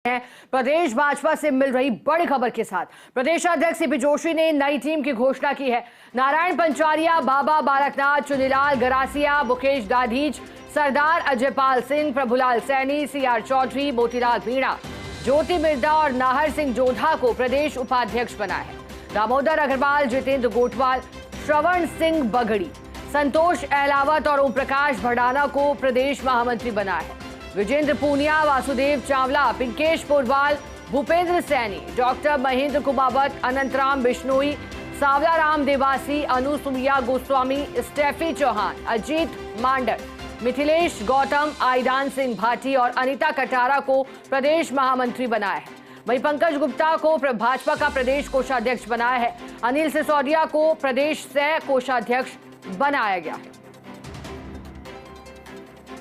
हैं प्रदेश भाजपा से मिल रही बड़ी खबर के साथ। प्रदेश अध्यक्ष सीपी जोशी ने नई टीम की घोषणा की है। नारायण पंचारिया, बाबा बालकनाथ, चुनीलाल गरासिया, मुकेश दाधीच, सरदार अजयपाल सिंह, प्रभुलाल सैनी, सीआर चौधरी, मोतीलाल मीणा, ज्योति मिर्दा और नाहर सिंह जोधा को प्रदेश उपाध्यक्ष बना है। दामोदर अग्रवाल, जितेंद्र गोठवाल, श्रवण सिंह बगड़ी, संतोष अहलावत और ओम प्रकाश भड़ाना को प्रदेश महामंत्री बना है। विजेंद्र पूनिया, वासुदेव चावला, पिंकेश पोरवाल, भूपेंद्र सैनी, डॉक्टर महेंद्र कुमावत, अनंतराम बिश्नोई, सावला राम देवासी, अनुसुईया गोस्वामी, स्टेफी चौहान, अजीत मांडर, मिथिलेश गौतम, आईदान सिंह भाटी और अनीता कटारा को प्रदेश महामंत्री बनाया है। वहीं पंकज गुप्ता को भाजपा का प्रदेश कोषाध्यक्ष बनाया है। अनिल सिसोदिया को प्रदेश सह कोषाध्यक्ष बनाया गया है।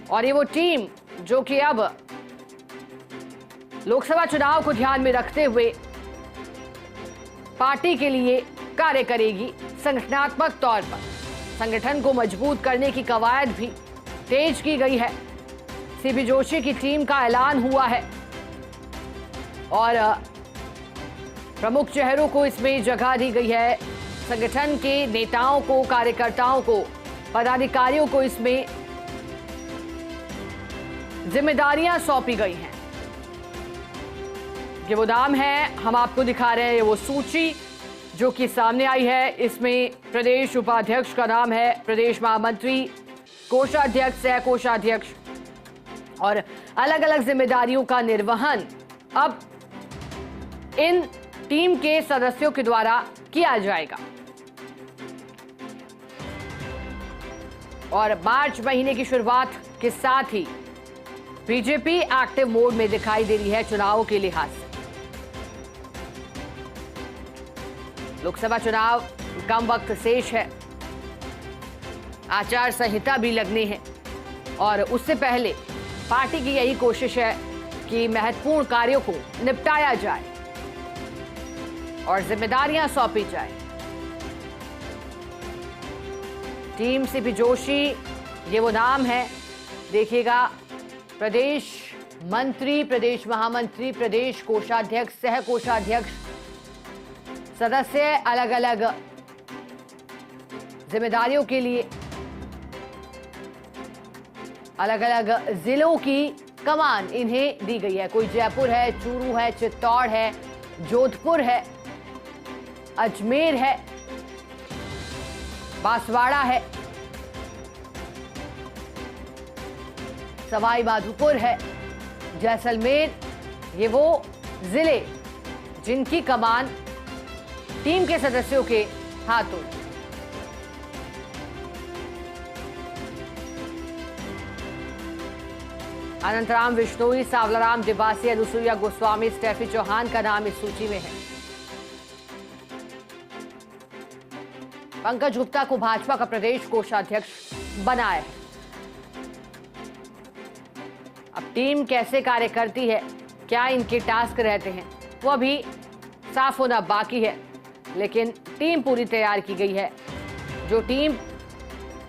और ये वो टीम जो कि अब लोकसभा चुनाव को ध्यान में रखते हुए पार्टी के लिए कार्य करेगी। संगठनात्मक तौर पर संगठन को मजबूत करने की कवायद भी तेज की गई है। सीपी जोशी की टीम का ऐलान हुआ है और प्रमुख चेहरों को इसमें जगह दी गई है। संगठन के नेताओं को, कार्यकर्ताओं को, पदाधिकारियों को इसमें जिम्मेदारियां सौंपी गई हैं। ये वो नाम है, हम आपको दिखा रहे हैं, ये वो सूची जो कि सामने आई है। इसमें प्रदेश उपाध्यक्ष का नाम है, प्रदेश महामंत्री, कोषाध्यक्ष, सह कोषाध्यक्ष और अलग अलग जिम्मेदारियों का निर्वहन अब इन टीम के सदस्यों के द्वारा किया जाएगा। और मार्च महीने की शुरुआत के साथ ही बीजेपी एक्टिव मोड में दिखाई दे रही है चुनावों के लिहाज से। लोकसभा चुनाव कम वक्त शेष है, आचार संहिता भी लगनी है और उससे पहले पार्टी की यही कोशिश है कि महत्वपूर्ण कार्यों को निपटाया जाए और जिम्मेदारियां सौंपी जाए। टीम सीपी जोशी, ये वो नाम है, देखिएगा, प्रदेश मंत्री, प्रदेश महामंत्री, प्रदेश कोषाध्यक्ष, सह कोषाध्यक्ष, सदस्य, अलग अलग जिम्मेदारियों के लिए अलग अलग जिलों की कमान इन्हें दी गई है। कोई जयपुर है, चूरू है, चित्तौड़ है, जोधपुर है, अजमेर है, बांसवाड़ा है, सवाई माधोपुर है, जैसलमेर। ये वो जिले जिनकी कमान टीम के सदस्यों के हाथों। अनंतराम बिश्नोई, सावलाराम देवासी, अनुसुईया गोस्वामी, स्टेफी चौहान का नाम इस सूची में है। पंकज गुप्ता को भाजपा का प्रदेश कोषाध्यक्ष बनाया है। अब टीम कैसे कार्य करती है, क्या इनके टास्क रहते हैं, वो अभी साफ होना बाकी है, लेकिन टीम पूरी तैयार की गई है। जो टीम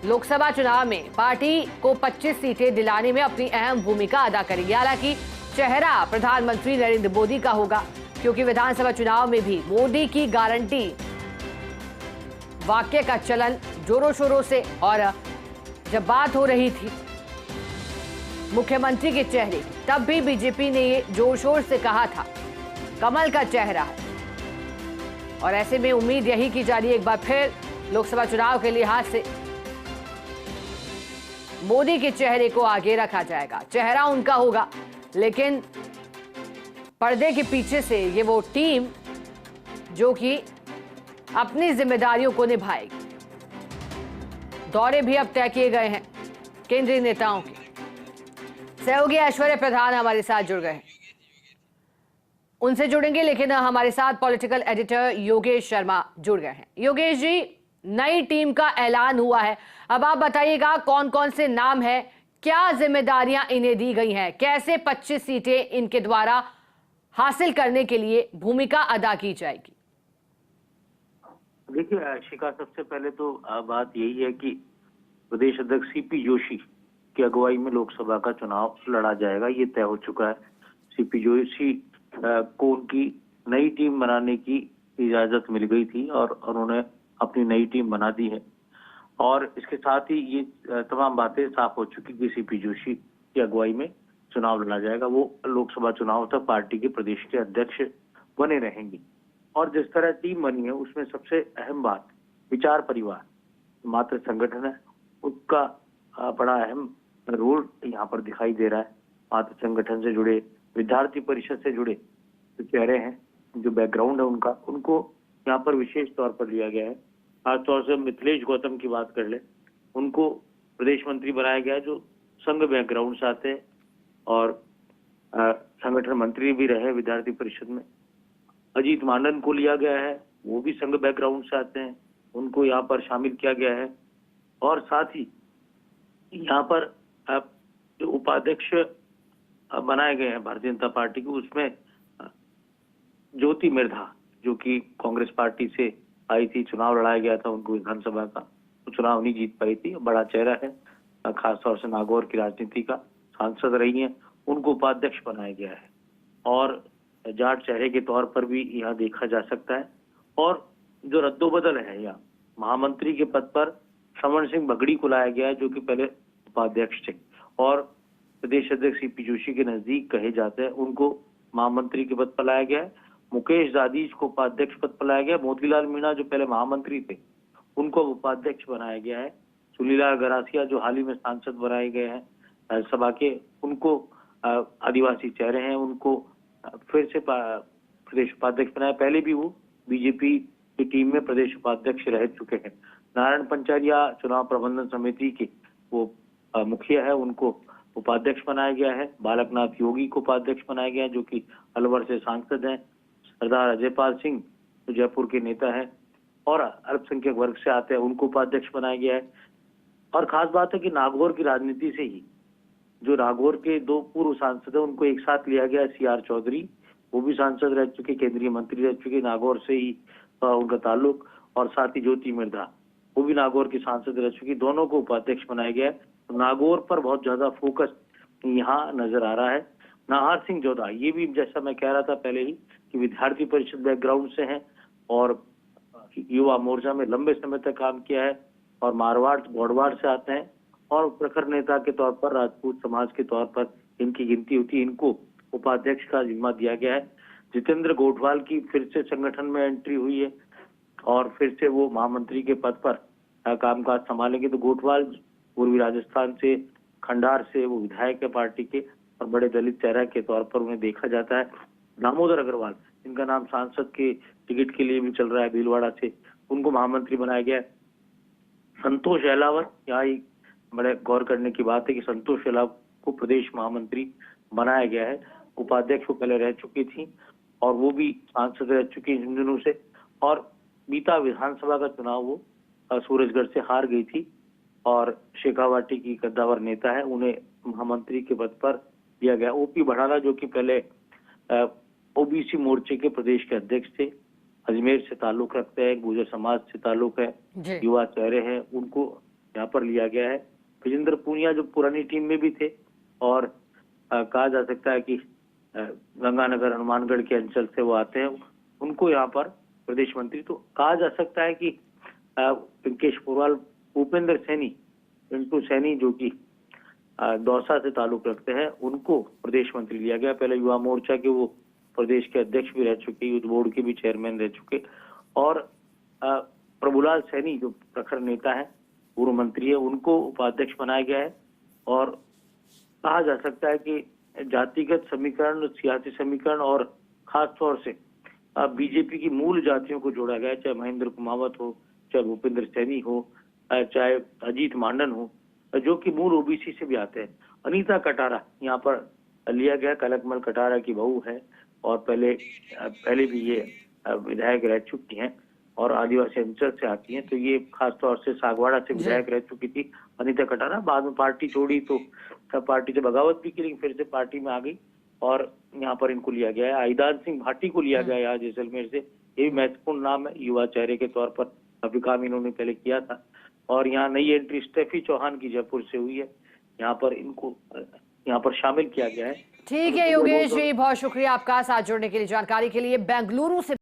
लोकसभा चुनाव में पार्टी को 25 सीटें दिलाने में अपनी अहम भूमिका अदा करेगी। हालांकि चेहरा प्रधानमंत्री नरेंद्र मोदी का होगा, क्योंकि विधानसभा चुनाव में भी मोदी की गारंटी वाक्य का चलन जोरों शोरों से, और जब बात हो रही थी मुख्यमंत्री के चेहरे की, तब भी बीजेपी ने ये जोर शोर से कहा था कमल का चेहरा है। और ऐसे में उम्मीद यही की जा रही है एक बार फिर लोकसभा चुनाव के लिहाज से मोदी के चेहरे को आगे रखा जाएगा। चेहरा उनका होगा, लेकिन पर्दे के पीछे से ये वो टीम जो कि अपनी जिम्मेदारियों को निभाएगी। दौरे भी अब तय किए गए हैं केंद्रीय नेताओं के। सहयोगी ऐश्वर्य प्रधान हमारे साथ जुड़ गए हैं, उनसे जुड़ेंगे, लेकिन हमारे साथ पॉलिटिकल एडिटर योगेश शर्मा जुड़ गए हैं। योगेश जी, नई टीम का ऐलान हुआ है, अब आप बताइएगा कौन कौन से नाम हैं, क्या जिम्मेदारियां इन्हें दी गई हैं, कैसे 25 सीटें इनके द्वारा हासिल करने के लिए भूमिका अदा की जाएगी? देखिए शिखा, सबसे पहले तो बात यही है कि प्रदेश अध्यक्ष सीपी जोशी की अगुवाई में लोकसभा का चुनाव लड़ा जाएगा, ये तय हो चुका है। सीपी जोशी को उनकी नई टीम बनाने की इजाजत मिल गई थी और उन्होंने अपनी नई टीम बना दी है। और इसके साथ ही ये तमाम बातें साफ हो चुकी कि सीपी जोशी की अगुवाई में चुनाव लड़ा जाएगा। वो लोकसभा चुनाव तक पार्टी के प्रदेश के अध्यक्ष बने रहेंगे। और जिस तरह टीम बनी है उसमें सबसे अहम बात विचार परिवार मात्र संगठन है, उसका बड़ा अहम रोल यहाँ पर दिखाई दे रहा है। मात्र संगठन से जुड़े, विद्यार्थी परिषद से जुड़े जो चेहरे हैं, जो बैकग्राउंड है उनका, उनको यहाँ पर विशेष तौर पर लिया गया है। खासतौर से मिथिलेश गौतम की बात कर ले, उनको प्रदेश मंत्री बनाया गया है जो संघ बैकग्राउंड से आते हैं और संगठन मंत्री भी रहे विद्यार्थी परिषद में। अजीत मांडन को लिया गया है, वो भी संघ बैकग्राउंड से आते हैं, उनको यहाँ पर शामिल किया गया है। और साथ ही यहाँ पर जो उपाध्यक्ष बनाए गए हैं भारतीय जनता पार्टी को, उसमें ज्योति मिर्धा जो कि कांग्रेस पार्टी से आई थी, चुनाव लड़ाया गया था उनको विधानसभा का, तो चुनाव नहीं जीत पाई थी, बड़ा चेहरा है, खासतौर से नागौर की राजनीति का सांसद रही हैं, उनको उपाध्यक्ष बनाया गया है। और जाट चेहरे के तौर पर भी यहाँ देखा जा सकता है। और जो रद्दोबदल है यहाँ, महामंत्री के पद पर श्रवण सिंह बगड़ी को लाया गया है जो कि पहले उपाध्यक्ष थे और प्रदेश अध्यक्ष सीपी जोशी के नजदीक कहे जाते हैं, उनको महामंत्री के पद पर लाया गया है। मुकेश दाधीच को उपाध्यक्ष पद पर लाया गया। मोतीलाल मीणा जो पहले महामंत्री थे उनको उपाध्यक्ष बनाया गया है। चुनीलाल गरासिया जो हाल ही में सांसद बनाए गए हैं राज्यसभा के, उनको आदिवासी चेहरे हैं, उनको फिर से प्रदेश उपाध्यक्ष बनाया। पहले भी वो बीजेपी की टीम में प्रदेश उपाध्यक्ष रह चुके हैं। नारायण पंचारिया चुनाव प्रबंधन समिति के वो मुखिया है, उनको उपाध्यक्ष बनाया गया है। बालकनाथ योगी को उपाध्यक्ष बनाया गया है जो कि अलवर से सांसद हैं। सरदार अजयपाल सिंह जो जयपुर के नेता हैं और अल्पसंख्यक वर्ग से आते हैं, उनको उपाध्यक्ष बनाया गया है। और खास बात है कि नागौर की राजनीति से ही जो नागौर के दो पूर्व सांसद है उनको एक साथ लिया गया है। CR चौधरी, वो भी सांसद रह चुके, केंद्रीय मंत्री रह चुके, नागौर से ही उनका ताल्लुक, और साथ ही ज्योति मिर्धा वो भी नागौर की सांसद रह चुकी, दोनों को उपाध्यक्ष बनाया गया है। तो नागौर पर बहुत ज्यादा फोकस यहाँ नजर आ रहा है। नाहर सिंह जोधा, ये भी जैसा मैं कह रहा था पहले ही कि विद्यार्थी परिषद बैकग्राउंड से हैं और युवा मोर्चा में लंबे समय तक काम किया है और मारवाड़ गोडवाड़ से आते हैं और प्रखर नेता के तौर पर, राजपूत समाज के तौर पर इनकी गिनती होती है। इनको उपाध्यक्ष का जिम्मा दिया गया है। जितेंद्र गोठवाल की फिर से संगठन में एंट्री हुई है और फिर से वो महामंत्री के पद पर कामकाज संभालेंगे। तो गोठवाल पूर्वी राजस्थान से, खंडार से वो विधायक है पार्टी के और बड़े दलित चेहरा के तौर पर उन्हें देखा जाता है। दामोदर अग्रवाल, जिनका नाम सांसद के टिकट के लिए भी चल रहा है भीलवाड़ा से, उनको महामंत्री बनाया गया है। संतोष अहलावत, यहाँ एक बड़े गौर करने की बात है कि संतोष अहलावत को प्रदेश महामंत्री बनाया गया है। उपाध्यक्ष वो पहले रह चुकी थी और वो भी सांसद रह चुकी इन दिनों से। और बीता विधानसभा का चुनाव वो सूरजगढ़ से हार गई थी और शेखावाटी की कद्दावर नेता है, उन्हें महामंत्री के पद पर दिया गया। ओपी भड़ाला जो कि पहले ओबीसी मोर्चे के प्रदेश के अध्यक्ष थे, अजमेर से ताल्लुक रखते हैं, गुर्जर समाज से ताल्लुक है, युवा चेहरे हैं, उनको यहाँ पर लिया गया है। विजेंद्र पूनिया जो पुरानी टीम में भी थे और कहा जा सकता है कि गंगानगर हनुमानगढ़ के अंचल से वो आते हैं, उनको यहाँ पर प्रदेश मंत्री, तो कहा जा सकता है कि पिंकेश पोरवाल, उपेंद्र सैनी, पिंटू सैनी जो कि दौसा से ताल्लुक रखते हैं, उनको प्रदेश मंत्री लिया गया। पहले युवा मोर्चा के वो प्रदेश के अध्यक्ष भी रह चुके, यूथ बोर्ड के भी चेयरमैन रह चुके। और प्रभुलाल सैनी जो प्रखर नेता है, पूर्व मंत्री है, उनको उपाध्यक्ष बनाया गया है। और कहा जा सकता है कि जातिगत समीकरण, सियासी समीकरण और खास तौर से बीजेपी की मूल जातियों को जोड़ा गया, चाहे महेंद्र कुमावत हो, चाहे भूपेंद्र सैनी हो, चाहे अजीत मांडन हो, जो कि मूल ओबीसी से भी आते हैं। अनीता कटारा यहाँ पर लिया गया, कनकमल कटारा की बहू है और पहले भी ये विधायक रह चुकी हैं और आदिवासी अंचल से आती हैं। तो ये खास तौर से सागवाड़ा से विधायक रह चुकी थी अनीता कटारा। बाद में पार्टी छोड़ी तो पार्टी से बगावत भी की, लेकिन फिर से पार्टी में आ गई और यहाँ पर इनको लिया गया है। आईदान सिंह भाटी को लिया गया है यहाँ जैसलमेर से, ये भी महत्वपूर्ण नाम है, युवा चेहरे के तौर पर काफी काम इन्होंने पहले किया था। और यहाँ नई एंट्री स्टेफी चौहान की जयपुर से हुई है, यहाँ पर इनको यहाँ पर शामिल किया गया है। ठीक है योगेश जी, बहुत शुक्रिया आपका साथ जुड़ने के लिए, जानकारी के लिए। बेंगलुरु से